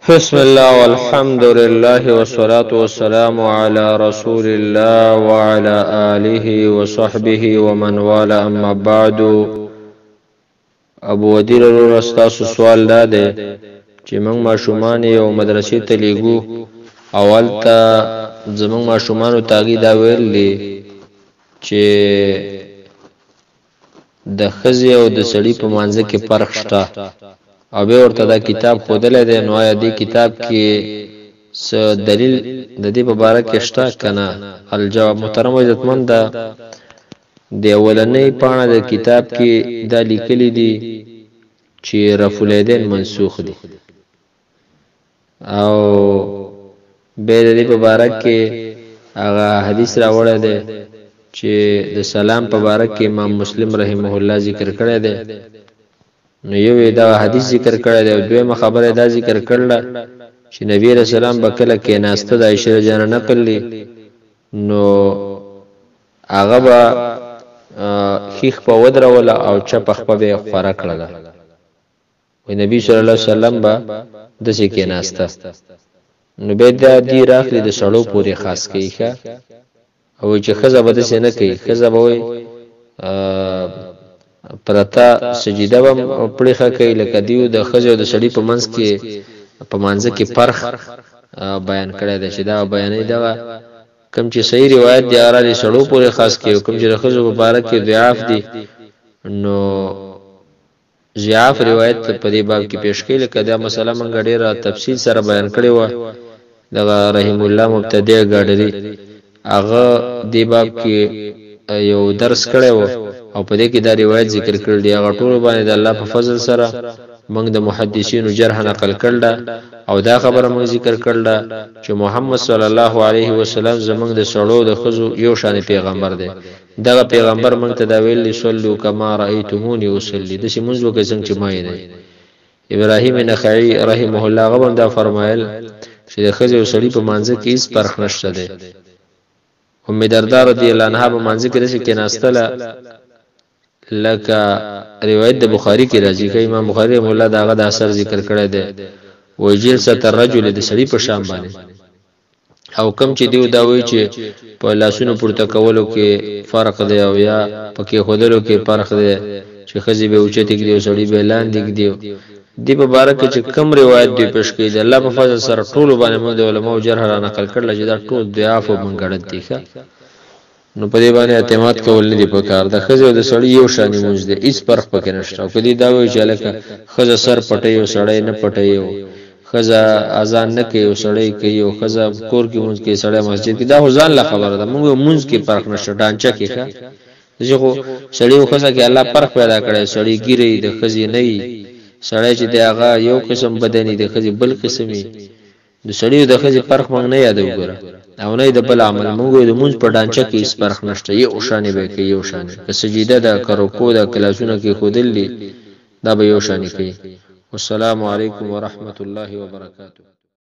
بسم الله والحمد لله والصلاة والسلام على رسول الله وعلى آله وصحبه ومن والاه اما بعد. ابو ودیر استاسو سوال داده چې موږ ماشومان یو مدرسې ته لیږو، اول ته زموږ ماشومانو تاګي دا ویلي چې د ښځې او د سړي په منځ کې فرق شته، او به ورته دا کتاب خودلې ده. نو آیا دې کتاب کې څه دلیل د دې په اړه کې شته کنه؟ الجواب محترم عزتمن ده، د اولنې پاڼه د کتاب کې دا لیکلي دي چې رفع الیدین منسوخ دي، او به د دې په اړه کې هغه حدیث راوړی دی چې د سلام په اړه کې امام مسلم رحمه الله ذکر کړی دی. نو یو دا حدیث ذکر کړی دی، او دویمه خبره دا ذکر کړل چې نبی رسول الله بکله کې ناسته د عائشہ جان نقل لی، نو هغه با خیخ په ودره ولا او چپ خپه به خورا کړل، وي نبی صلی الله علیه وسلم با د څه کې ناسته. نو به دا دی راخلی د سړو پورې خاص کوي ښه، او چې خزه بده څه نه کوي، خزه به وي پرتا سجده بم پړخه کوي، لکه دیو د خزه او د سړی په منځ کې په منځ کې فرق بیان کړی دی چې دا بیانې دا کوم چې صحیح روایت دی اراله سړو پورې خاص کوي، کوم چې د خزه مبارک کې ضعاف دي نو ضعاف روایت په دې باب کې پیش کړي، لکه دا مسله مونږ ډیره تفصیل سره بیان کړی و. دا رحم الله مبتدی ګاډری هغه دی باب کې یو درس کړی و، او په دې کې دا روایت ذکر کړل دی. هغه ټول باندې د الله په فضل سره موږ د محدثینو جرح نقل کړل، او دا خبره موږ ذکر کړل چې محمد صلی الله علیه وسلم زموږ د سړو د خزو یو شان پیغمبر دی. دا پیغمبر موږ ته دا ویلي صلو کما رایتمونی اصلی، د سیمونځ وکړئ څنګه چې ما یې دی. ابراهیم نخعی رحمه الله هغه دا فرمایل چې د خزو او سړي په منځ کې هیڅ فرق نشته دی. ام درداء رضی الله عنها په منځ کې رسې کې ناستله، لکه روایت د بخاری کې راځي چې امام بخاری مولا داغه د اثر ذکر کړی دی، وجیل ستر رجل د سړي په شام باندې، او کم چې دیو دا وایي چې په لاسونو پورته کولو کې فرق دی، او یا پکې خودلو کې فرق دی، چې خزي به اوچته کې دی او سړي به لاندې کې دی. دی په باره کې چې کم روایت دی پېښ کړي د الله په فضل سره ټول باندې موږ د علماء جرح را نقل کړل چې دا ټول ضعاف او منګړت دي. نو په دې باندې اعتماد کول نه دی پکار. د خزه او د سړی یو شانی مونږ دی، هیڅ فرق پکې نشته. او کدی دا وایي چې لکه خزه سر پټي او سړی نه پټي، او خزه اذان نه کوي او سړی کوي، او خزه کور کې مونږ کې سړی مسجد کې، دا ځان لا خبره ده. موږ مونږ کې فرق نشته، ډانچه کې ښه ځکه سړی او خزه کې الله فرق پیدا کړی. سړی ګیری د خزه نه وي، سړی چې دی هغه یو قسم بدني د خزه بل قسمي، د سړی او د خزه فرق مونږ نه یادو ګره، او نه د بل عمل موږ د مونږ په ډانچه کې هیڅ فرق نشته، یو شانې به کې یو شانې که سجده ده که رکوع ده کلاسونه کې خودلی دا به یو شانې کوي. والسلام علیکم ورحمت الله وبرکاته.